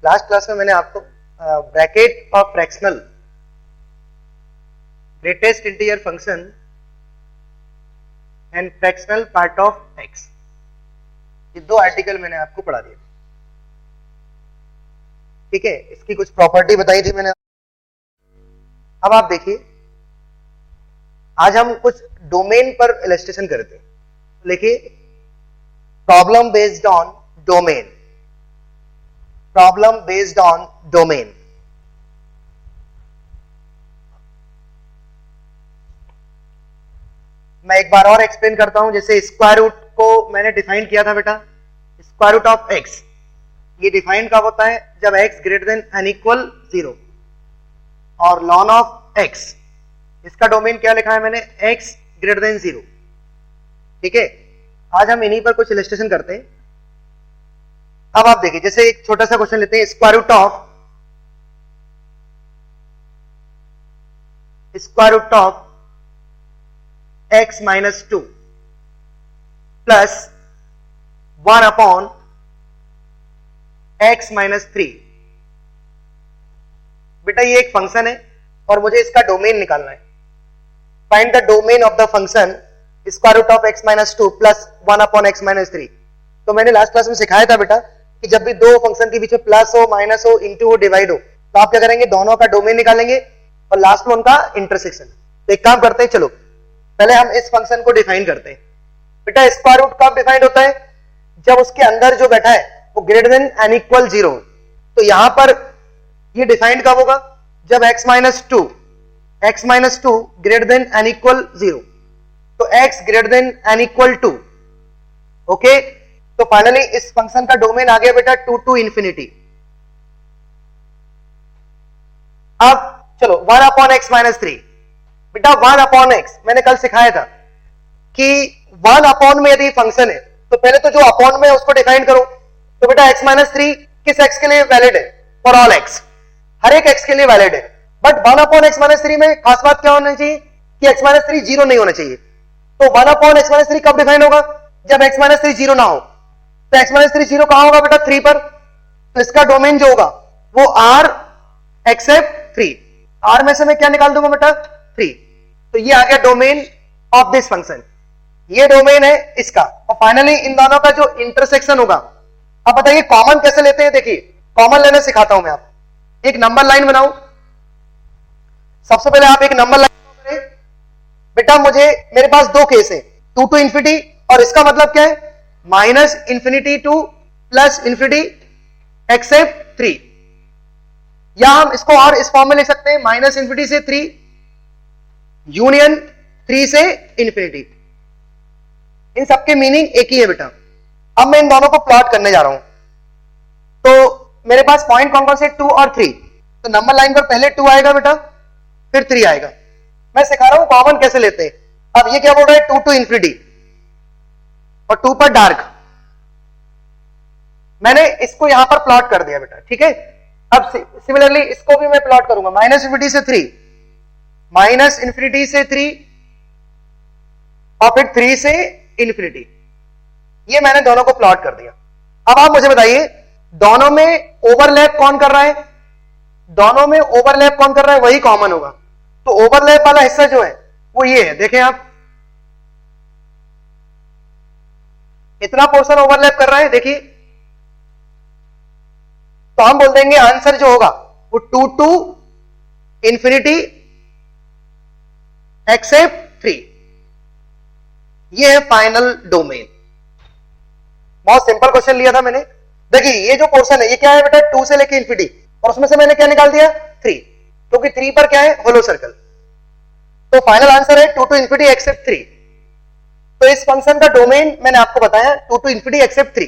Last class में मैंने आपको bracket of fractional greatest integer function and fractional part of X, ये दो आर्टिकल मैंने आपको पढ़ा दिया। ठीक है, इसकी कुछ प्रॉपर्टी बताई थी मैंने। अब आप देखिए, आज हम कुछ डोमेन पर इलस्ट्रेशन करते हैं। लिखिए problem based on domain, problem based on domain. मैं एक बार और एक्सप्लेन करता हूं। जैसे स्क्वायर रूट को मैंने डिफाइन किया था बेटा, स्क्वायर रूट ऑफ एक्स, ये डिफाइन कब होता है? जब x greater than and equal 0 और ln ऑफ x, इसका डोमेन क्या लिखा है मैंने? x greater than 0। ठीक है, आज हम इन्हीं पर कुछ इलस्ट्रेशन करते हैं। अब आप देखिए, जैसे एक छोटा सा क्वेश्चन लेते हैं, square root of x minus 2 plus 1 upon x minus 3। बेटा ये एक फंक्शन है और मुझे इसका डोमेन निकालना है। Find the domain of the function square root of x minus 2 plus 1 upon x minus 3। तो मैंने लास्ट क्लास में सिखाया था बेटा कि जब भी दो फंक्शन के बीच में प्लस हो, माइनस हो, इंटू हो, डिवाइड हो, तो आप क्या करेंगे? दोनों का डोमेन निकालेंगे और लास्ट में उनका इंटरसेक्शन। तो एक काम करते हैं, चलो पहले हम इस फंक्शन को डिफाइन करते हैं। बेटा स्क्वायर रूट कब डिफाइंड होता है? जब उसके अंदर जो बैठा है वो ग्रेटर देन एन इक्वल 0। तो यहां पर ये डिफाइंड कब होगा? जब x minus 2 greater than and equal 0। तो x greater than and equal 2। Okay, तो फाइनली इस फंक्शन का डोमेन आ गया बेटा 2 टू इंफिनिटी। अब चलो 1 अपॉन x माइनस 3। बेटा 1 अपॉन x मैंने कल सिखाया था कि 1 अपॉन में यदि फंक्शन है तो पहले तो जो अपॉन में है उसको डिफाइन करो। तो बेटा x माइनस 3 किस x के लिए वैलिड है? फॉर ऑल x, हर एक x के लिए वैलिड है। बट 1 अपॉन x माइनस 3 में खास बात क्या होना चाहिए कि x माइनस 3 जीरो नहीं होना चाहिए। तो 1 अपॉन x माइनस 3 कब डिफाइन होगा? जब x माइनस 3 जीरो ना हो। तो x माइनस 3 जीरो कहां होगा बेटा? 3 पर। तो इसका डोमेन जो होगा वो r एक्सेप्ट 3। r में से मैं क्या निकाल दूंगा बेटा? 3। तो ये आ गया डोमेन ऑफ दिस फंक्शन, ये डोमेन है इसका। और फाइनली इन दोनों का जो इंटरसेक्शन होगा, अब बताइए कॉमन कैसे लेते हैं? देखिए कॉमन लेना सिखाता हूं मैं आपको। एक नंबर लाइन बनाओ। सबसे पहले आप एक नंबर लाइन करें। बेटा मेरे पास दो केस है, 2 टू इंफिनिटी, और इसका मतलब क्या है? Minus infinity to plus infinity except 3। या हम इसको और इस फॉर्म में लिख सकते हैं, माइनस इंफिनिटी से 3 यूनियन 3 से इंफिनिटी। इन सबके मीनिंग एक ही है बेटा। अब मैं इन दोनों को प्लॉट करने जा रहा हूं। तो मेरे पास पॉइंट कौन कौन से? 2 और 3। तो नंबर लाइन पर पहले 2 आएगा बेटा, फिर 3 आएगा। मैं सिखा रहा हूं कॉमन कैसे लेते हैं। अब ये क्या बोल रहा है? 2 टू इंफिनिटी और 2 पर डार्क। मैंने इसको यहां पर प्लॉट कर दिया बेटा। ठीक है, अब सिमिलरली इसको भी मैं प्लॉट करूंगा। माइनस इंफिनिटी से 3, माइनस इंफिनिटी से 3 और फिर 3 से इंफिनिटी। ये मैंने दोनों को प्लॉट कर दिया। अब आप मुझे बताइए दोनों में ओवरलैप कौन कर रहा है? दोनों में ओवरलैप कौन कर रहा है? वही कॉमन होगा। तो ओवरलैप वाला हिस्सा जो है वो ये है, देखें आप, इतना पोर्शन ओवरलैप कर रहा है। देखिए, तो हम बोल देंगे आंसर जो होगा वो 2 टू इंफिनिटी एक्सेप्ट 3। ये है फाइनल डोमेन। बहुत सिंपल क्वेश्चन लिया था मैंने। देखिए ये जो पोर्शन है ये क्या है बेटा? 2 से लेके इंफिनिटी, और उसमें से मैंने क्या निकाल दिया? 3, क्योंकि 3 पर क्या है? होलो सर्कल। तो फाइनल आंसर है 2 टू इंफिनिटी एक्सेप्ट 3। तो इस फंक्शन का डोमेन मैंने आपको बताया 2 टू इंफिनिटी एक्सेप्ट 3।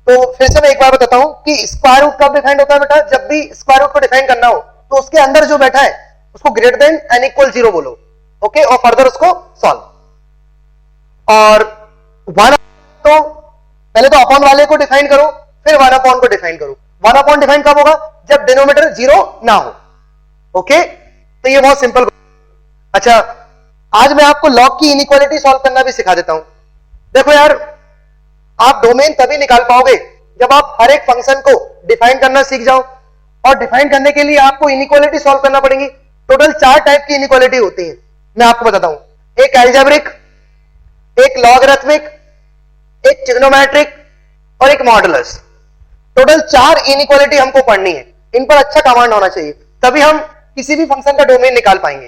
तो फिर से मैं एक बार बताता हूं कि स्क्वायर रूट कब डिफाइंड होता है बेटा? जब भी स्क्वायर रूट को डिफाइन करना हो तो उसके अंदर जो बैठा है उसको ग्रेटर देन एन इक्वल 0 बोलो। ओके, और फर्दर उसको सॉल्व। और 1 तो पहले तो अपॉन वाले को डिफाइन करो, फिर 1 अपॉन को डिफाइन करो। 1 अपॉन डिफाइन कब होगा? जब डिनोमिनेटर 0 ना हो। ओके, तो ये बहुत सिंपल। अच्छा, आज मैं आपको लॉग की इनइक्वालिटी सॉल्व करना भी सिखा देता हूं। देखो यार, आप डोमेन तभी निकाल पाओगे जब आप हर एक फंक्शन को डिफाइन करना सीख जाओ, और डिफाइन करने के लिए आपको इनइक्वालिटी सॉल्व करना पड़ेगी। टोटल 4 टाइप की इनइक्वालिटी होती है, मैं आपको बताता हूं। एक एल्जेब्रिक, एक लॉगरिथमिक, एक ट्रिग्नोमेट्रिक और एक मॉडुलस। टोटल 4 इनइक्वालिटी हमको पढ़नी है। इन पर अच्छा कमांड होना चाहिए, तभी हम किसी भी फंक्शन का डोमेन निकाल पाएंगे।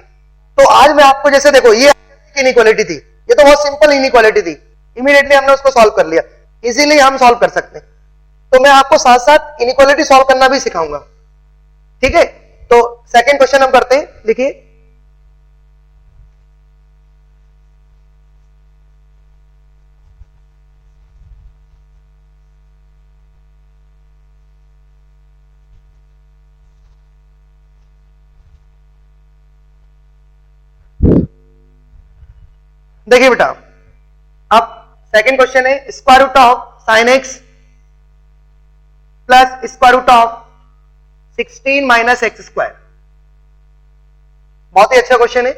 तो आज मैं आपको, जैसे देखो ये इनइक्वालिटी थी, ये तो बहुत सिंपल इनइक्वालिटी थी, इमीडिएटली हमने उसको सॉल्व कर लिया, इजीली हम सॉल्व कर सकते हैं। तो मैं आपको साथ साथ इनइक्वालिटी सॉल्व करना भी सिखाऊंगा, ठीक है। तो सेकंड क्वेश्चन हम करते हैं, लिखिए। देखिए बेटा, अब सेकंड क्वेश्चन है square root of sine X plus square root of 16 minus x square. बहुत ही अच्छा क्वेश्चन है,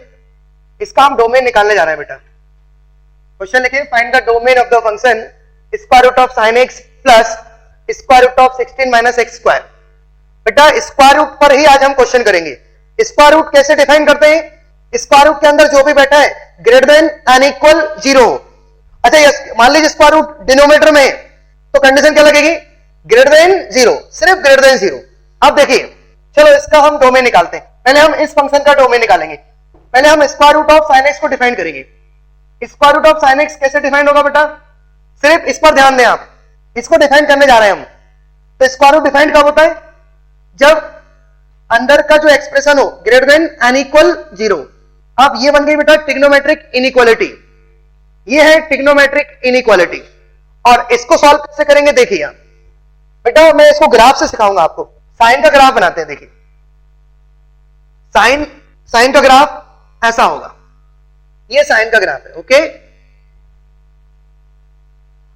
इसका हम डोमेन निकालने जा रहे हैं बेटा। क्वेश्चन लिखिए, find the domain of the function square root of sine X plus square root of 16 minus x square. बेटा स्क्वायर रूट पर ही आज हम क्वेश्चन करेंगे। स्क्वायर रूट कैसे डिफाइन करते हैं? स्क्वायर रूट के अंदर जो भी बैठा है ग्रेटर देन एंड इक्वल 0। अच्छा यस, मान लीजिए स्क्वायर रूट डिनोमिनेटर में, तो कंडीशन क्या लगेगी? ग्रेटर देन 0, सिर्फ ग्रेटर देन 0। अब देखिए, चलो इसका हम डोमेन निकालते हैं। पहले हम इस फंक्शन का डोमेन निकालेंगे। पहले हम square root of sine X को डिफाइन करेंगे। Square root of sine X कैसे डिफाइन होगा बेटा? सिर्फ इस पर ध्यान दें, आप इसको डिफाइन करने जा रहे हैं हम। तो स्क्वायर रूट डिफाइन कब होता है? जब अंदर का जो एक्सप्रेशन हो ग्रेटर देन एंड इक्वल 0। अब ये बन गई बेटा ट्रिग्नोमेट्रिक इनइक्वालिटी। ये है ट्रिग्नोमेट्रिक इनइक्वालिटी, और इसको सॉल्व कैसे करेंगे देखिए बेटा, मैं इसको ग्राफ से सिखाऊंगा आपको। साइन का ग्राफ बनाते हैं। देखिए साइन का ग्राफ ऐसा होगा, ये साइन का ग्राफ है, ओके।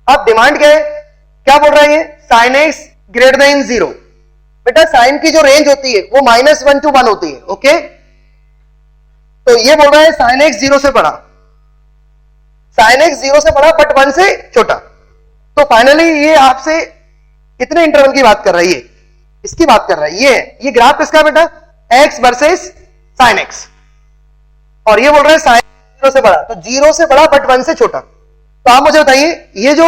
अब डिमांड क्या है, क्या बोल रहा है ये? Sine x greater than 0। बेटा साइन की जो रेंज होती है वो -1 to 1 होती है, ओके। तो ये बोल रहा है साइन एक्स 0 से बड़ा, साइन एक्स 0 से बड़ा बट 1 से छोटा। तो फाइनली ये आपसे कितने इंटरवल की बात कर रही है? इसकी बात कर रहा है। ये ग्राफ किसका बेटा? X versus sine x. और ये बोल रहा है साइन 0 से बड़ा, तो 0 से बड़ा बट 1 से छोटा। तो आप मुझे बताइए, ये जो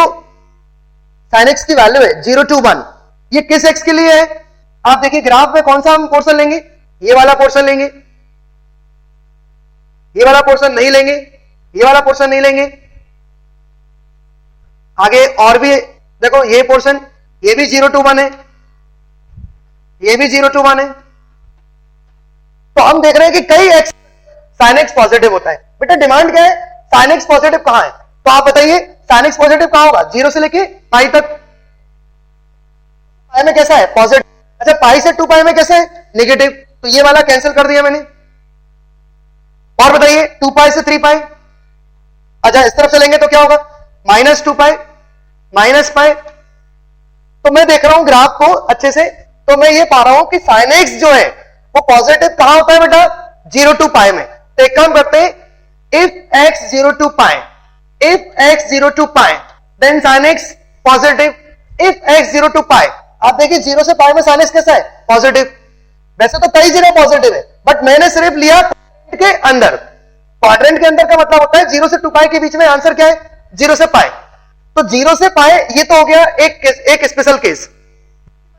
साइन एक्स की वैल्यू है 0 to 1, ये किस एक्स के लिए है? आप देखिए ग्राफ में कौन सा हम पोर्शन लेंगे? ये वाला पोर्शन लेंगे, ये वाला पोर्शन नहीं लेंगे, ये वाला पोर्शन नहीं लेंगे। आगे और भी देखो, ये पोर्शन, ये भी 0 to 1 है, ये भी 0 to 1 है। तो हम देख रहे हैं कि कई एक्स साइन एक्स पॉजिटिव होता है। बेटा डिमांड क्या है? साइन एक्स पॉजिटिव कहां है? तो आप बताइए साइन एक्स पॉजिटिव कहां होगा? 0 से लेके पाई तक। पाई में कैसा है? पॉजिटिव। अच्छा पाई से 2 पाई में कैसे है? नेगेटिव। तो ये वाला कैंसिल कर दिया मैंने। और बताइए 2 पाई से 3 पाई। अच्छा इस तरफ से लेंगे तो क्या होगा? -2 पाई, -पाई। तो मैं देख रहा हूं ग्राफ को अच्छे से, तो मैं ये पा रहा हूं कि साइन एक्स जो है वो पॉजिटिव कहां होता है बेटा? 0 to पाई में। तो एक काम करते हैं, if x 0 to pi, if x 0 to pi then sine X positive. If x 0 to pi, आप देखिए 0 से पाई में साइन एक्स कैसा है? पॉजिटिव। वैसे तो कई जगह पॉजिटिव है, बट मैंने सिर्फ लिया के अंदर। क्वाड्रेंट के अंदर का मतलब होता है 0 से 2 पाई के बीच में आंसर क्या है? 0 से पाई। तो 0 से पाई ये तो हो गया एक स्पेशल केस।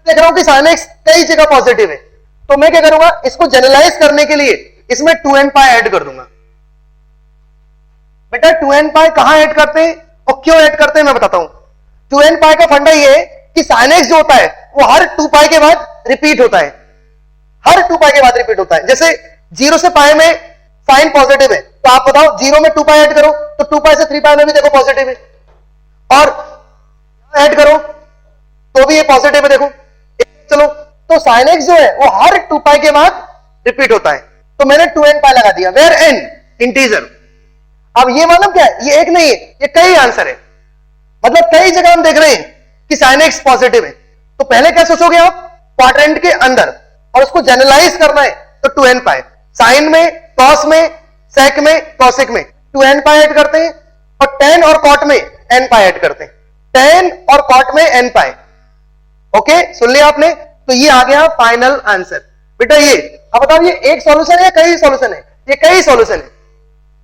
देख रहा हूं कि साइन एक्स कई जगह पॉजिटिव है, तो मैं क्या करूंगा, इसको जनरलाइज करने के लिए इसमें 2n पाई ऐड कर दूंगा। बेटा 2n पाई कहां ऐड करते हैं और क्यों ऐड करते हैं मैं बताता हूं। 2n पाई का फंडा ये है कि साइन एक्स जो होता है वो हर 2 पाई के बाद रिपीट होता है, हर 2 पाई के बाद रिपीट होता है। जैसे 0 से पाई में साइन पॉजिटिव है, तो आप बताओ 0 में 2 पाई ऐड करो तो 2 पाई से 3 पाई में भी देखो पॉजिटिव है, और ऐड करो तो भी ये पॉजिटिव है, देखो। चलो तो साइन एक्स जो है वो हर 2 पाई के बाद रिपीट होता है, तो मैंने 2n पाई लगा दिया, वेयर n इंटीजर। अब ये मालूम क्या है, ये एक नहीं है, ये कई आंसर है, मतलब कई जगह हम देख रहे हैं कि साइन एक्स पॉजिटिव है। तो पहले क्या सोचोगे आप? क्वाड्रेंट के अंदर, और उसको जनरलाइज करना है तो 2n पाई। साइन में, कॉस में, सेक में, कॉसिक में 2n पाई ऐड करते हैं, और tan और cot में n पाई ऐड करते हैं। tan और cot में n पाई, ओके, सुन लिया आपने? तो ये आ गया फाइनल आंसर बेटा। ये अब बताओ, ये एक सॉल्यूशन है या कई सॉल्यूशन है? ये कई सॉल्यूशन है।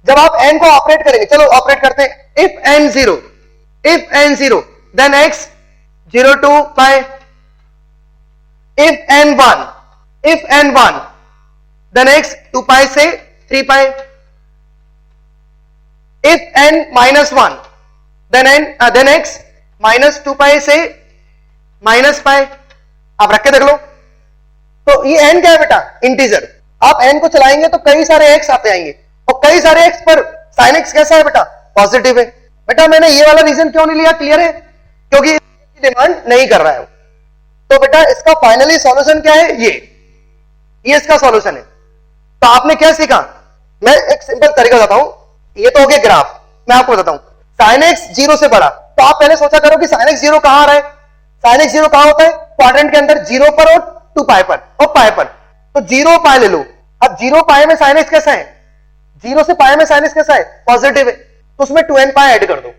जब आप n को ऑपरेट करेंगे, चलो ऑपरेट करते हैं। If n 0 then x 0 to pi। if n 1 then x 2 pi से 3 pi। if n minus 1 then x minus 2 pi से माइनस पाई। आप रख के देख लो। तो ये n क्या है बेटा? इंटीजर। आप n को चलाएंगे तो कई सारे x आते आएंगे, और कई सारे x पर sin x कैसा है बेटा? पॉजिटिव है। बेटा मैंने ये वाला रीजन क्यों नहीं लिया? क्लियर है? क्योंकि डिमांड नहीं कर रहा है। तो बेटा इसका फाइनली सॉल्यूशन क्या है? ये इसका सॉल्यूशन है। तो आपने क्या सीखा? मैं एक सिंपल तरीका बताता हूं। ये तो हो गया ग्राफ, मैं आपको बताता हूं। sin x 0 से बड़ा, तो आप पहले सोचा करो कि sin x 0 कहां आ रहा है? sin x 0 कहां होता है? क्वाड्रेंट के अंदर 0 पर और 2 पाई पर और पाई पर। तो 0 पाई ले लो। अब 0 पाई में sin x कैसा है? 0 से पाई में sin x कैसा है? पॉजिटिव है। तो उसमें 2n पाई ऐड कर दो।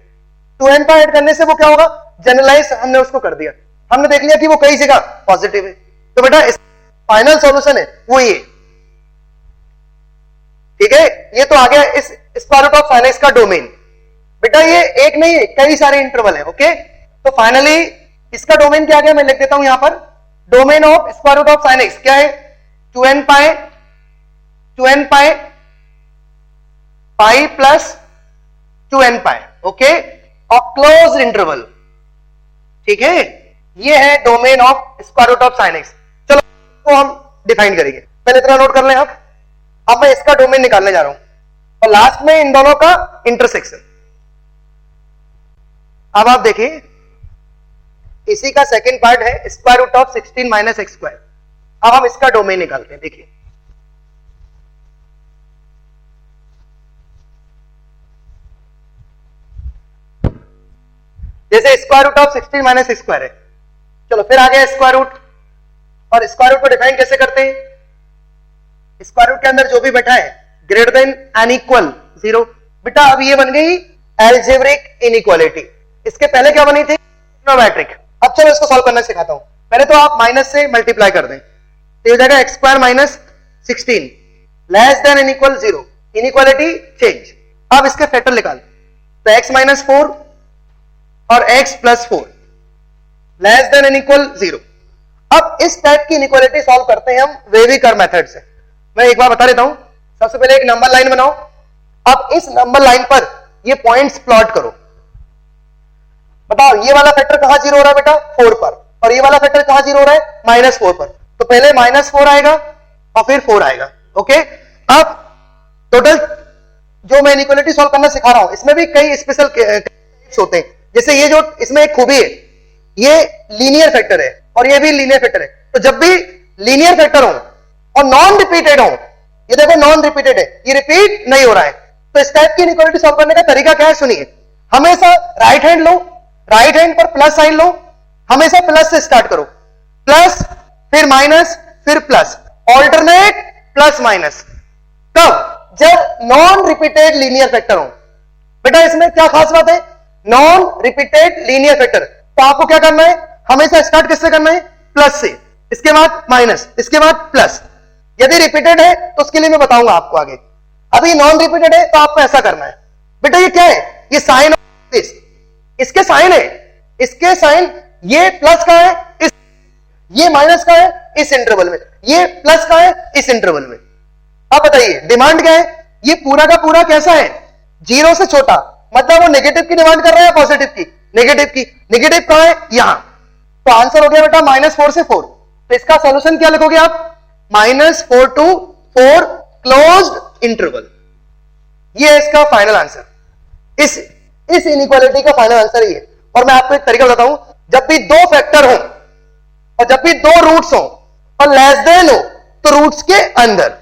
2n पाई ऐड करने से वो क्या होगा? जनरलाइज हमने उसको कर दिया। हमने देख लिया कि वो कई जगह पॉजिटिव है। तो बेटा फाइनल सॉल्यूशन है वो ये। ठीक है, ये तो आ गया इस square root of sin x का डोमेन। बेटा ये एक नहीं है, कई सारे इंटरवल है। ओके, तो फाइनली इसका डोमेन क्या आ गया? मैं लिख देता हूं यहां पर। Domain of square root of sin x क्या है? 2n pi pi plus 2n pi. Okay, और क्लोज इंटरवल। ठीक है, ये है domain of square root of sin x। चलो तो हम डिफाइन करेंगे। पहले इतना नोट कर लें आप। अब मैं इसका डोमेन निकालने जा रहा हूं, और लास्ट में इन दोनों का इंटरसेक्शन। अब आप देखिए, इसी का सेकंड पार्ट है square root of 16 minus x square. अब हम इसका डोमेन निकालते हैं। देखिए जैसे square root of 16 minus x square है। चलो फिर आ गया स्क्वायर रूट, और स्क्वायर रूट को डिफाइन कैसे करते हैं? स्क्वायर रूट के अंदर जो भी बैठा है ग्रेटर देन एन इक्वल 0। बेटा अब ये बन गई एल्जेब्रिक इनइक्वालिटी। इसके पहले क्या बनी थी? ट्रिग्नोमेट्रिक। अब चलो इसको सॉल्व करना सिखाता हूं। पहले तो आप माइनस से मल्टीप्लाई कर दें, तो ये हो जाएगा x square minus 16 less than and equal 0। Inequality change. अब इसके फैक्टर निकाल, तो एक्स माइनस 4 और x plus 4 less than and equal 0। अब इस टाइप की इनइक्वालिटी सॉल्व करते हैं हम वेविकर मेथड से। मैं एक बार बता देता हूं। सबसे पहले एक नंबर लाइन बनाओ। अब इस नंबर लाइन पर ये पॉइंट्स प्लॉट करो। बताओ ये वाला फैक्टर कहां 0 हो रहा है बेटा? 4 पर। और ये वाला फैक्टर कहां 0 हो रहा है? -4 पर। तो पहले -4 आएगा और फिर 4 आएगा। ओके, अब टोटल जो मैं इनइक्वालिटी सॉल्व करना सिखा रहा हूं, इसमें भी कई स्पेशल केसेस होते हैं। जैसे ये जो इसमें एक खूबी है, ये लीनियर फैक्टर है और ये भी लीनियर फैक्टर है। तो जब भी लीनियर फैक्टर हो और नॉन रिपीटेड हो, ये देखो नॉन रिपीटेड है, ये रिपीट नहीं हो रहा है, तो इस टाइप की इनइक्वालिटी सॉल्व करने का तरीका क्या है? सुनिए। हमेशा राइट हैंड लो, राइट हैंड पर प्लस साइन लो। हमेशा प्लस से स्टार्ट करो, प्लस फिर माइनस फिर प्लस, ऑल्टरनेट प्लस माइनस। कब? जब नॉन रिपीटेड लीनियर फैक्टर हो। बेटा इसमें क्या खास बात है? Non repeated linear factor. तो आपको क्या करना है? हमेशा स्टार्ट किससे करना है? प्लस से, इसके बाद माइनस, इसके बाद प्लस। यदि रिपीटेड है तो उसके लिए मैं बताऊंगा आपको आगे। अभी नॉन रिपीटेड है तो आपको ऐसा करना है। बेटा ये क्या है? ये साइन ऑफ दिस, इसके साइन है, इसके साइन। ये प्लस का है इस, ये माइनस का है इस इंटरवल में, ये प्लस का है इस इंटरवल में। अब बताइए डिमांड क्या है? ये पूरा का पूरा कैसा है? 0 से छोटा। मतलब वो नेगेटिव की डिमांड कर रहा है या पॉजिटिव की? नेगेटिव की। नेगेटिव कहां है? यहां। तो आंसर हो गया बेटा -4 से 4। तो इसका सॉल्यूशन क्या लिखोगे आप? -4 to 4 क्लोज्ड इंटरवल। ये है इसका फाइनल आंसर। इस इनइक्वालिटी का फाइनल आंसर ये। और मैं आपको एक तरीका बताता हूं। जब भी दो फैक्टर हो और जब भी दो रूट्स हो और लेस देन हो तो रूट्स के अंदर,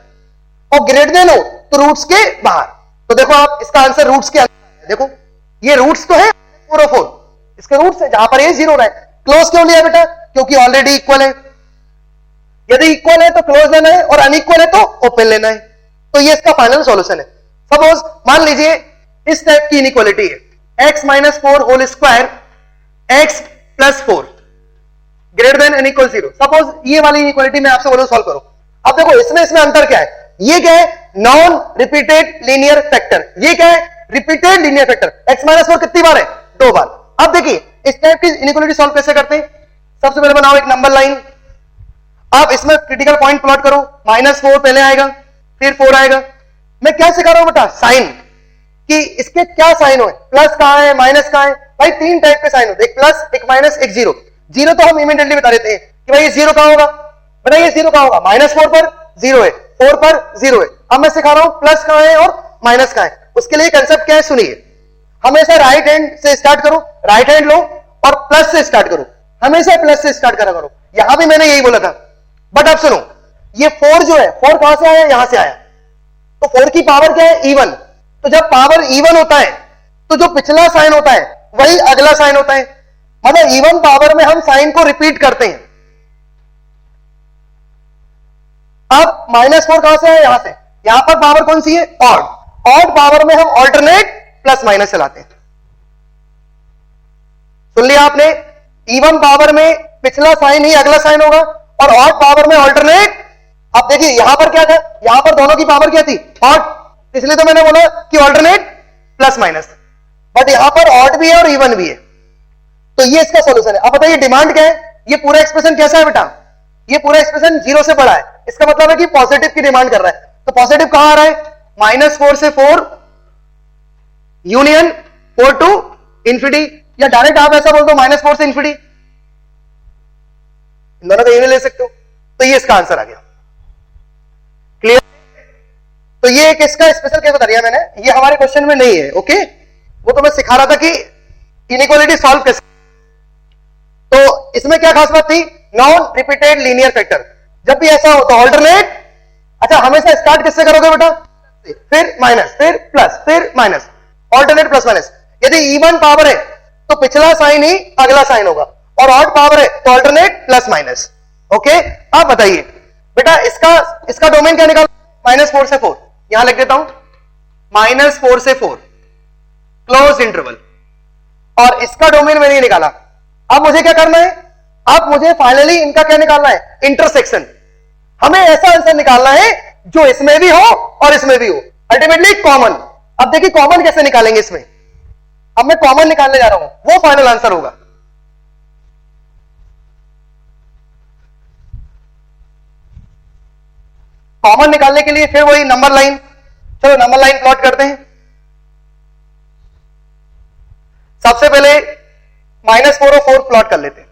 और ग्रेटर देन हो तो रूट्स के बाहर। तो देखो आप, इसका आंसर रूट्स के अंदर। देखो ये रूट्स तो है 4 और 4, इसके रूट्स है जहां पर ये 0 हो रहा है। क्लोज क्यों लिया बेटा? क्योंकि ऑलरेडी इक्वल है। यदि इक्वल है तो क्लोज लेना है और अनइक्वल है तो ओपन लेना है। तो ये इसका फाइनल सॉल्यूशन है। सपोज मान लीजिए इस टाइप की इनइक्वालिटी है, x - 4 whole square x + 4। Greater than and equal 0। Suppose ये वाली इक्वालिटी मैं आपसे बोलूं सॉल्व करो। अब देखो इसमें अंतर क्या है, ये क्या है, नॉन रिपीटेड लीनियर फैक्टर, ये क्या है, repeated linear factor. x minus 4 कितनी बार है, 2 बार। अब देखिए इस टाइप की इनइक्वालिटी सॉल्व कैसे करते हैं। सबसे पहले बनाओ एक नंबर लाइन, आप इसमें क्रिटिकल पॉइंट प्लॉट करो, -4 पहले आएगा फिर 4 आएगा। मैं क्या सिखा रहा हूं बेटा, साइन, कि इसके क्या साइन हो, प्लस कहां है माइनस कहां है। भाई 3 टाइप के साइन होते हैं, एक प्लस एक माइनस एक जीरो। जीरो तो हम इमीडिएटली बता देते हैं कि भाई ये जीरो कहां होगा, बताइए जीरो कहां होगा, -4 पर जीरो है, 4 पर जीरो है। अब मैं सिखा रहा हूं प्लस कहां है और माइनस कहां है। उसके लिए कंसेप्ट क्या है सुनिए, हमेशा राइट हैंड से स्टार्ट करो, राइट हैंड लो और प्लस से स्टार्ट करो, हमेशा प्लस से स्टार्ट करा करो। यहां भी मैंने यही बोला था, बट अब सुनो, ये 4 जो है, 4 कहां से आया, यहां से आया, तो 4 की पावर क्या है, इवन। तो जब पावर इवन होता है तो जो पिछला साइन होता है वही अगला साइन होता है, मतलब इवन पावर में हम साइन को रिपीट करते हैं। अब -4 कहां से आया, यहां से, यहां पर पावर कौन सी है, ऑड। ऑड पावर में हम ऑल्टरनेट प्लस माइनस चलाते हैं। सुन लिया आपने, इवन पावर में पिछला साइन ही अगला साइन होगा और ऑड पावर में ऑल्टरनेट। अब देखिए यहां पर क्या था, यहां पर दोनों की पावर क्या थी, ऑड, इसलिए तो मैंने बोला कि ऑल्टरनेट प्लस माइनस, बट यहां पर ऑड भी है और इवन भी है। तो ये इसका सॉल्यूशन है। अब बताइए डिमांड क्या है, ये पूरा एक्सप्रेशन कैसा है बेटा, ये पूरा एक्सप्रेशन 0 से बड़ा है, इसका मतलब है कि पॉजिटिव की डिमांड कर रहा है। तो पॉजिटिव कहां आ रहा है, -4 से 4 यूनियन 4 टू इंफिनिटी, या डायरेक्ट आप ऐसा बोल दो -4 से इंफिनिटी, इन दोनों का ये ले सकते हो। तो ये इसका आंसर आ गया, क्लियर। तो ये एक इसका स्पेशल केस बता दिया मैंने, ये हमारे क्वेश्चन में नहीं है, ओके। वो तो मैं सिखा रहा था कि इनइक्वालिटी सॉल्व कैसे। तो इसमें क्या खास बात थी, नॉन रिपीटेड लीनियर फैक्टर, जब भी ऐसा हो तो ऑल्टरनेट। अच्छा हमेशा स्टार्ट किससे करोगे बेटा, फिर माइनस फिर प्लस फिर माइनस, ऑल्टरनेट प्लस माइनस। यदि इवन पावर है तो पिछला साइन ही अगला साइन होगा, और ऑड पावर है तो ऑल्टरनेट प्लस माइनस, ओके। अब बताइए बेटा इसका डोमेन क्या निकाल, -4 से 4, यहां लिख देता हूं, -4 से 4 क्लोज इंटरवल, और इसका डोमेन मैंने ये निकाला। अब मुझे क्या करना है, अब मुझे फाइनली इनका क्या निकालना है, इंटरसेक्शन। हमें ऐसा आंसर निकालना है जो इसमें भी हो और इसमें भी हो, अल्टीमेटली कॉमन। अब देखिए कॉमन कैसे निकालेंगे इसमें, अब मैं कॉमन निकालने जा रहा हूं, वो फाइनल आंसर होगा। कॉमन निकालने के लिए फिर वही नंबर लाइन, चलो नंबर लाइन प्लॉट करते हैं। सबसे पहले -4 और 4 प्लॉट कर लेते हैं,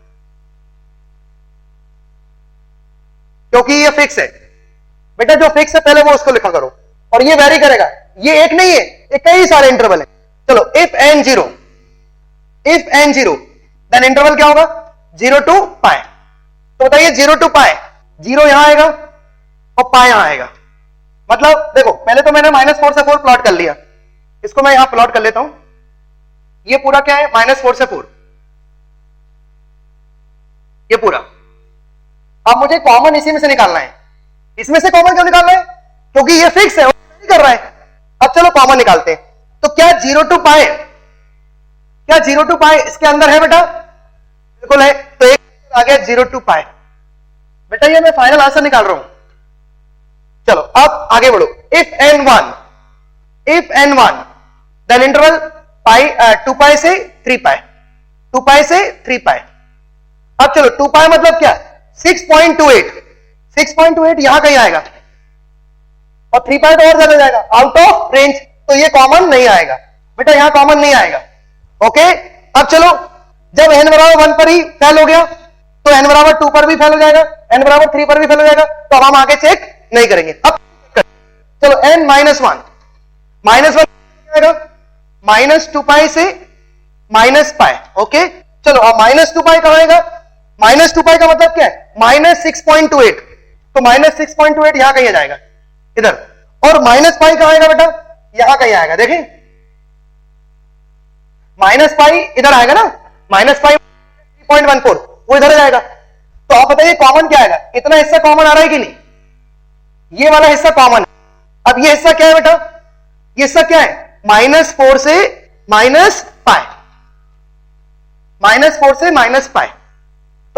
क्योंकि ये फिक्स है बेटा, जो फिक्स है पहले वो उसको लिखा करो, और ये वेरी करेगा, ये एक नहीं है, ये कई सारे इंटरवल है। चलो इफ n 0 देन इंटरवल क्या होगा, 0 to π। तो बताइए 0 to π, 0 यहां आएगा और π यहां आएगा। मतलब देखो पहले तो मैंने -4 से 4 प्लॉट कर लिया, इसको मैं यहां प्लॉट कर लेता हूं। ये पूरा क्या है, -4 से 4, ये पूरा। अब मुझे कॉमन इसी में से निकालना है। इसमें से कॉमन क्यों निकालना है, क्योंकि ये फिक्स है, नहीं कर रहा है। अब चलो कॉमन निकालते हैं। तो क्या 0 to π, क्या 0 to π इसके अंदर है बेटा, बिल्कुल है। तो एक आ गया 0 to π, बेटा ये मैं फाइनल आंसर निकाल रहा हूं। चलो अब आगे बढ़ो, इफ n1 देन इंटरवल 2π से 3π, 2π से 3π। अब चलो 2π मतलब क्या, 6.28, 6.28 यहां कहीं आएगा, और 3π तो और ज्यादा जाएगा, आउट ऑफ रेंज, तो ये कॉमन नहीं आएगा बेटा, यहां कॉमन नहीं आएगा, ओके। अब चलो जब n बराबर 1 पर ही फेल हो गया तो n बराबर 2 पर भी फेल हो जाएगा, n बराबर 3 पर भी फेल हो जाएगा, तो अब हम आगे चेक नहीं करेंगे। अब चलो n -1 आएगा, -2π से -π, ओके। चलो अब -2π कहां आएगा, -2π का मतलब क्या है, -6.28, तो -6.28 यहां कहीं आ जाएगा इधर, और -π कहां आएगा बेटा, यहां कहीं आएगा। देखें -π इधर आएगा ना, -π 3.14 वो इधर आ जाएगा। तो आप बताइए कॉमन क्या आएगा, इतना हिस्सा कॉमन आ रहा है कि नहीं, ये वाला हिस्सा कॉमन है। अब ये हिस्सा क्या है बेटा, ये हिस्सा क्या है, -4 से -π, -4 से -π।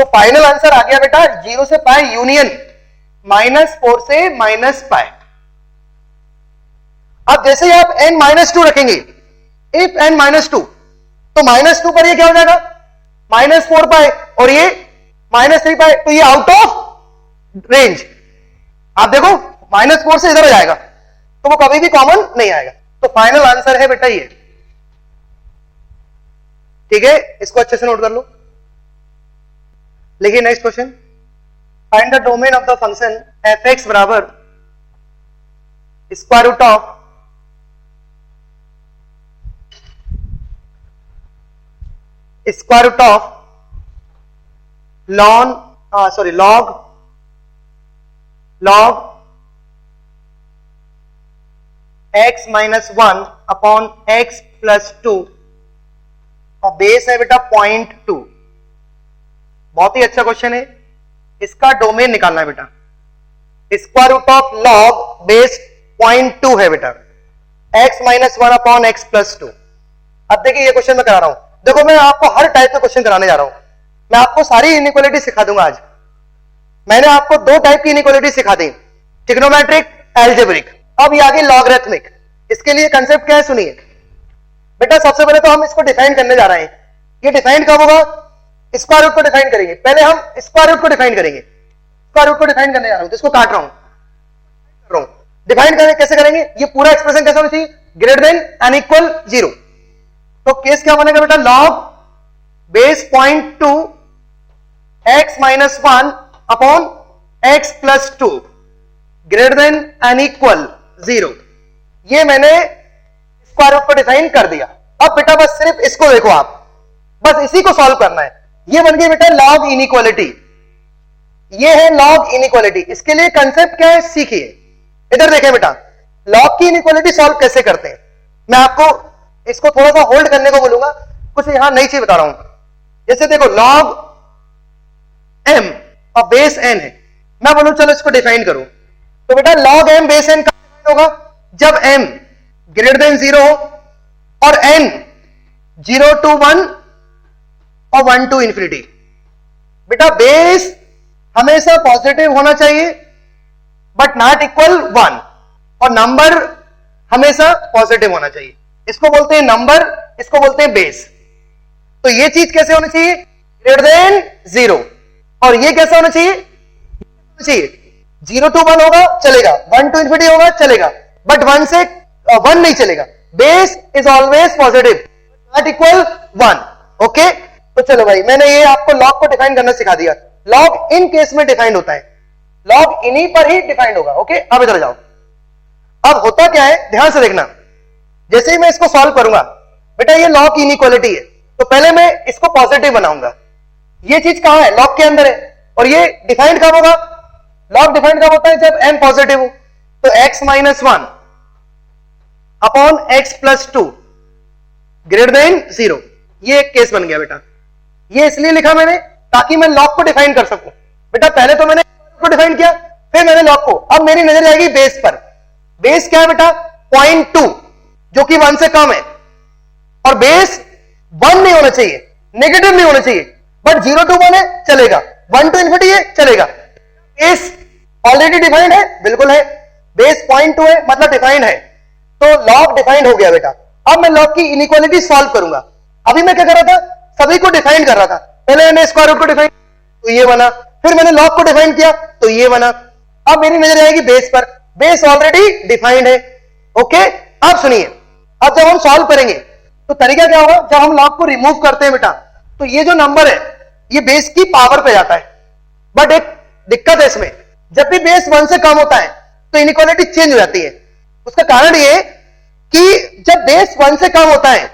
तो फाइनल आंसर आ गया बेटा 0 से पाई यूनियन -4 से -पाई। अब जैसे ही आप n-2 रखेंगे, इफ n-2, तो -2 पर ये क्या हो जाएगा -4 पाई और ये -3 पाई, तो ये आउट ऑफ रेंज। आप देखो -4 से इधर आ जाएगा तो वो कभी भी कॉमन नहीं आएगा। तो फाइनल आंसर है बेटा ये। ठीक है, इसको अच्छे से नोट कर लो। लिखिए next question, find the domain of the function f(x) बराबर square root of log x minus 1 upon x plus 2 और बेस है बेटा 0.2। बहुत ही अच्छा क्वेश्चन है, इसका डोमेन निकालना है बेटा। Square root of log base 0.2 है बेटा, x माइनस 1 अपॉन x प्लस 2। अब देखिए ये क्वेश्चन मैं करा रहा हूं, देखो मैं आपको हर टाइप के क्वेश्चन कराने जा रहा हूं। मैं आपको सारी इनइक्वालिटी सिखा दूंगा आज। मैंने आपको 2 टाइप की इनइक्वालिटी सिखा दी, ट्रिग्नोमेट्रिक, अलजेब्रिक। अब ये आगे लॉगरिथमिक। इसके लिए कंसेप्ट क्या है सुनिए बेटा। सबसे पहले तो हम इसको डिफाइन करने जा रहे हैं। ये डिफाइन कब होगा, स्क्वायर रूट को डिफाइन करेंगे। पहले हम स्क्वायर रूट को डिफाइन करेंगे। स्क्वायर रूट को डिफाइन करने जा रहा हूं, तो इसको काट रहा हूं। डिफाइन करें कैसे करेंगे, ये पूरा एक्सप्रेशन कैसे होना चाहिए, ग्रेटर देन एंड इक्वल 0। तो केस क्या बनेगा बेटा, लॉग बेस 0.2 x माइनस 1 upon x plus 2 greater then and equal 0। ये मैंने स्क्वायर रूट को डिफाइन कर दिया। अब बेटा बस सिर्फ इसको देखो, आप बस इसी को सॉल्व करना है। ये बन गई बेटा लॉग इनइक्वालिटी। ये है लॉग इनइक्वालिटी। इसके लिए कंसेप्ट क्या है सीखिए। इधर देखें बेटा, लॉग की इनइक्वालिटी सॉल्व कैसे करते हैं। मैं आपको इसको थोड़ा सा होल्ड करने को बोलूंगा, कुछ यहां नई चीज बता रहा हूं। जैसे देखो लॉग m और बेस n है, मैं बोलूं चलो इसको डिफाइन करो, तो बेटा लॉग m बेस n का होगा जब m ग्रेटर देन 0 हो और n 0 to 1 और 1 to इंफिनिटी। बेटा बेस हमेशा पॉजिटिव होना चाहिए बट नॉट इक्वल 1, और नंबर हमेशा पॉजिटिव होना चाहिए। इसको बोलते हैं नंबर, इसको बोलते हैं बेस। तो ये चीज कैसे होनी चाहिए, ग्रेटर देन 0, और ये कैसा होना चाहिए, 0 to 1 होगा चलेगा, 1 to इंफिनिटी होगा चलेगा, बट 1 से 1 नहीं चलेगा। Base is always positive not equal 1। Okay, तो चलो भाई मैंने ये आपको लॉग को डिफाइन करना सिखा दिया। लॉग इन केस में डिफाइंड होता है, लॉग इन्हीं पर ही डिफाइंड होगा। ओके, अब इधर जाओ। अब होता क्या है ध्यान से देखना, जैसे ही मैं इसको सॉल्व करूंगा बेटा ये लॉग इनइक्वालिटी है, तो पहले मैं इसको पॉजिटिव बनाऊंगा। ये चीज कहां है, लॉग के अंदर है, और ये डिफाइंड कब होगा, लॉग डिफाइंड कब होता है जब m पॉजिटिव हो। तो x माइनस 1 upon x plus 2 greater than 0। ये एक केस बन गया बेटा। ये इसलिए लिखा मैंने ताकि मैं लॉग को डिफाइन कर सकूं। बेटा पहले तो मैंने को डिफाइन किया, फिर मैंने लॉग को। अब मेरी नजर जाएगी बेस पर। बेस क्या है बेटा, 0.2 जो कि 1 से कम है, और बेस 1 नहीं होना चाहिए, नेगेटिव नहीं होना चाहिए, बट 0 to 1 है चलेगा, 1 to इंफिनिटी है चलेगा। बेस ऑलरेडी डिफाइंड है, बिल्कुल है। बेस 0.2 है मतलब डिफाइंड है, तो लॉग डिफाइंड हो गया बेटा। अब मैं लॉग की इनइक्वालिटी सॉल्व करूंगा। अभी मैं क्या कर रहा था, सभी को डिफाइन कर रहा था। पहले मैंने स्क्वायर रूट को डिफाइन तो ये बना, फिर मैंने लॉग को डिफाइन किया तो ये बना। अब मेरी नजर आएगी बेस पर, बेस ऑलरेडी डिफाइंड है। ओके, अब सुनिए, अब जब हम सॉल्व करेंगे तो तरीका क्या होगा, जब हम लॉग को रिमूव करते हैं बेटा, तो ये जो नंबर है ये बेस की पावर पे जाता है। बट एक दिक्कत है इसमें, जब भी बेस 1 से कम होता है तो इनइक्वालिटी चेंज हो जाती है। उसका कारण ये कि जब बेस 1 से कम होता है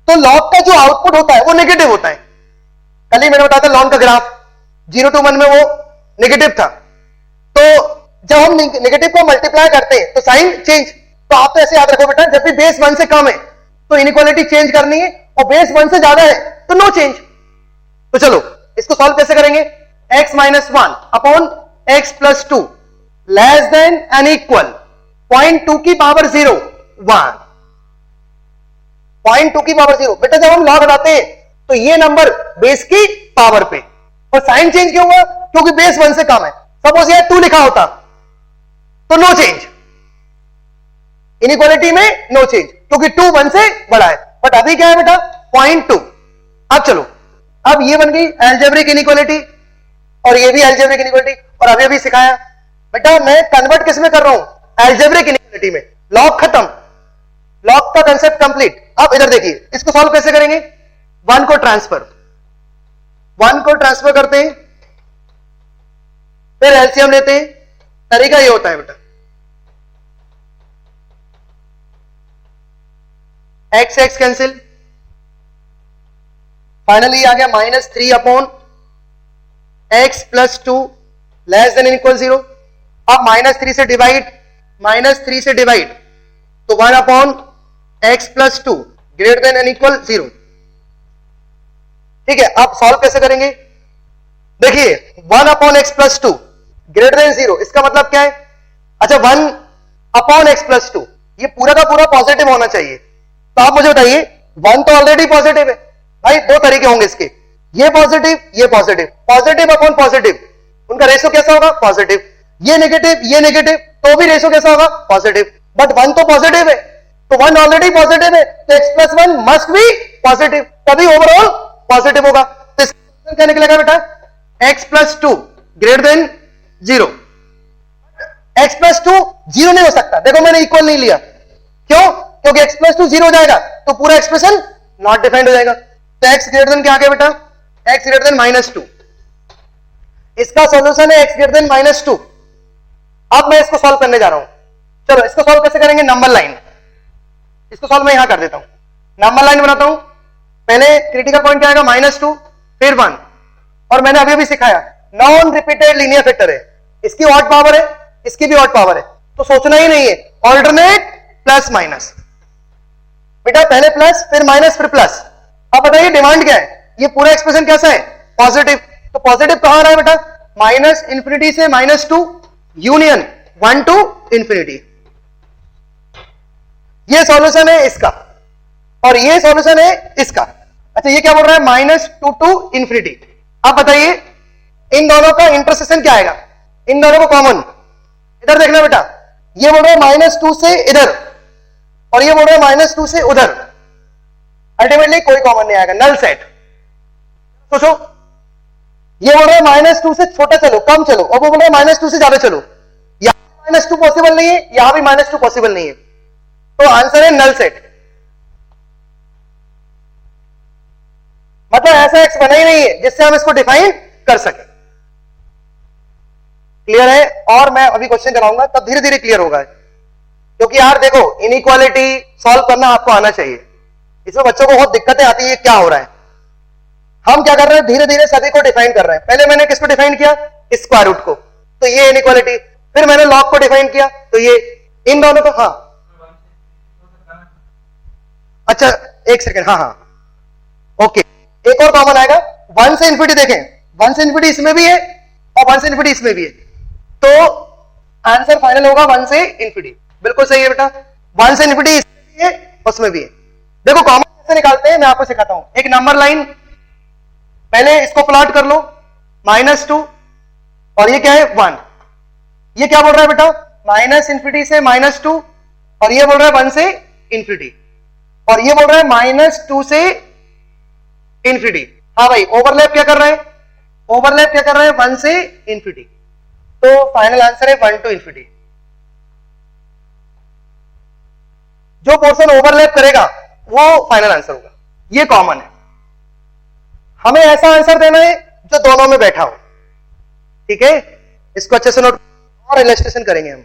तो लॉग का जो आउटपुट होता है वो नेगेटिव होता है। कल ही मैंने बताया था लॉग का ग्राफ 0 to 1 में वो नेगेटिव था। तो जब हम नेगेटिव को मल्टीप्लाई करते हैं तो साइन चेंज। तो आप तो ऐसे याद रखो बेटा, जब भी बेस 1 से कम है तो इनइक्वालिटी चेंज करनी है, और बेस 1 से ज्यादा है तो नो चेंज। तो चलो इसको सॉल्व कैसे करेंगे, x माइनस 1 upon x plus 2 less then and equal 0.2 की पावर 0 1, 0.2 की पावर 0। बेटा जब हम लॉग हटाते हैं तो ये नंबर बेस की पावर पे, और साइन चेंज क्यों हुआ? क्योंकि बेस 1 से कम है। सपोज यार 2 लिखा होता तो नो चेंज, इनइक्वालिटी में नो चेंज, क्योंकि 2 1 से बड़ा है। बट अभी क्या है बेटा? 0.2। अब चलो, अब ये बन गई अलजेब्रिक इनइक्वालिटी और ये भी अलजेब्रिक इनइक्वालिटी। और अभी सिखाया बेटा मैं कन्वर्ट किस में कर रहा हूं? अलजेब्रिक इनइक्वालिटी में। लॉग खत्म, लॉग का कंसेप्ट कंप्लीट। अब इधर देखिए, इसको सॉल्व कैसे करेंगे? 1 को ट्रांसफर करते हैं, फिर एलसीएम लेते हैं। तरीका ये होता है बेटा, एक्स एक्स कैंसिल, फाइनली आ गया -3 upon x plus 2 less than equal 0। अब -3 से डिवाइड, तो 1 upon x plus 2 greater than and equal 0। ठीक है, अब सॉल्व कैसे करेंगे? देखिए 1 upon x plus 2 greater than 0, इसका मतलब क्या है? अच्छा 1 अपॉन एक्स प्लस 2, ये पूरा का पूरा पॉजिटिव होना चाहिए। तो आप मुझे बताइए, 1 तो ऑलरेडी पॉजिटिव है भाई, 2 तरीके होंगे इसके, ये पॉजिटिव, पॉजिटिव अपॉन पॉजिटिव, उनका रेशो कैसा होगा? पॉजिटिव। ये नेगेटिव, तो भी रेशो कैसा होगा? पॉजिटिव। बट 1 तो पॉजिटिव है, तो 1 ऑलरेडी पॉजिटिव है, तो x plus 1 must be positive, तभी ओवरऑल पॉजिटिव होगा। तो इसका क्या निकलेगा बेटा? x plus 2 greater than 0। x plus 2 0 नहीं हो सकता, देखो मैंने इक्वल नहीं लिया, क्यों? क्योंकि x प्लस 2 0 हो जाएगा तो पूरा एक्सप्रेशन नॉट डिफाइंड हो जाएगा। तो x ग्रेटर देन क्या आ गया बेटा? x greater then -2। इसका सॉल्यूशन है x ग्रेटर देन -2। अब मैं इसको सॉल्व करने जा रहा हूं। चलो इसको सॉल्व कैसे करेंगे? नंबर लाइन, इसको सॉल्व मैं यहां कर देता हूं, नंबर लाइन बनाता हूं। पहले क्रिटिकल पॉइंट क्या आएगा? -2 फिर 1, और मैंने अभी सिखाया नॉन रिपीटेड लीनियर फैक्टर है, इसकी ऑड पावर है, इसकी भी ऑड पावर है, तो सोचना ही नहीं है, ऑल्टरनेट प्लस माइनस। बेटा पहले प्लस फिर माइनस फिर प्लस। अब बताइए डिमांड क्या है? ये पूरा एक्सप्रेशन कैसा है? पॉजिटिव। तो पॉजिटिव कहां आ रहा है बेटा? -∞ से -2 यूनियन 1 to ∞। ये सॉल्यूशन है इसका, और ये सॉल्यूशन है इसका। अच्छा ये क्या बोल रहा है? -2 to ∞। अब बताइए इन दोनों का इंटरसेक्शन क्या आएगा? इन दोनों को कॉमन, इधर देखना बेटा, ये बोल रहा है -2 से इधर, और ये बोल रहा है -2 से उधर, अल्टीमेटली कोई कॉमन नहीं आएगा, नल सेट। सोचो, ये बोल रहा है -2 से छोटा चलो, कम चलो, और वो बोल रहा है -2 से ज्यादा चलो। यहां -2 पॉसिबल नहीं है, यहां भी -2 पॉसिबल नहीं है, तो आंसर है नल सेट। मतलब ऐसा एक्स बना ही नहीं है जिससे हम इसको डिफाइन कर सके। क्लियर है? और मैं अभी क्वेश्चन कराऊंगा तब धीरे धीरे क्लियर होगा, क्योंकि यार देखो इनइक्वालिटी सॉल्व करना आपको आना चाहिए, इसमें बच्चों को बहुत दिक्कतें आती है, क्या हो रहा है। हम क्या कर रहे हैं? धीरे धीरे सभी को डिफाइन कर रहे हैं। पहले मैंने किसको डिफाइन किया? स्क्वायर रूट को, तो ये इनइक्वालिटी। फिर मैंने लॉग को डिफाइन किया, तो ये इन दोनों को। हाँ अच्छा एक सेकेंड, हाँ ओके, एक और कॉमन आएगा 1 से इन्फिनिटी। देखें 1 से इन्फिनिटी इसमें भी है और 1 से इन्फिनिटी इसमें भी है, तो आंसर फाइनल होगा 1 से इन्फिनिटी। बिल्कुल सही है बेटा, 1 से इन्फिनिटी इसमें भी है उसमें भी है। देखो कॉमन कैसे निकालते हैं मैं आपको सिखाता हूं। एक नंबर लाइन, पहले इसको प्लॉट कर लो, -2 और ये क्या है 1। ये क्या बोल रहा है बेटा? -∞ से -2, और ये बोल रहा है 1 से इन्फिनिटी, और ये बोल रहा है -2 से इन्फिनिटी। हाँ भाई ओवरलैप क्या कर रहे हैं? ओवरलैप क्या कर रहे हैं? 1 से इन्फिनिटी। तो फाइनल आंसर है 1 to इन्फिनिटी। जो पोर्शन ओवरलैप करेगा वो फाइनल आंसर होगा, ये कॉमन है। हमें ऐसा आंसर देना है जो दोनों में बैठा हो, ठीक है? इसको अच्छे से नोट और इलस्ट्रेशन करेंगे हम।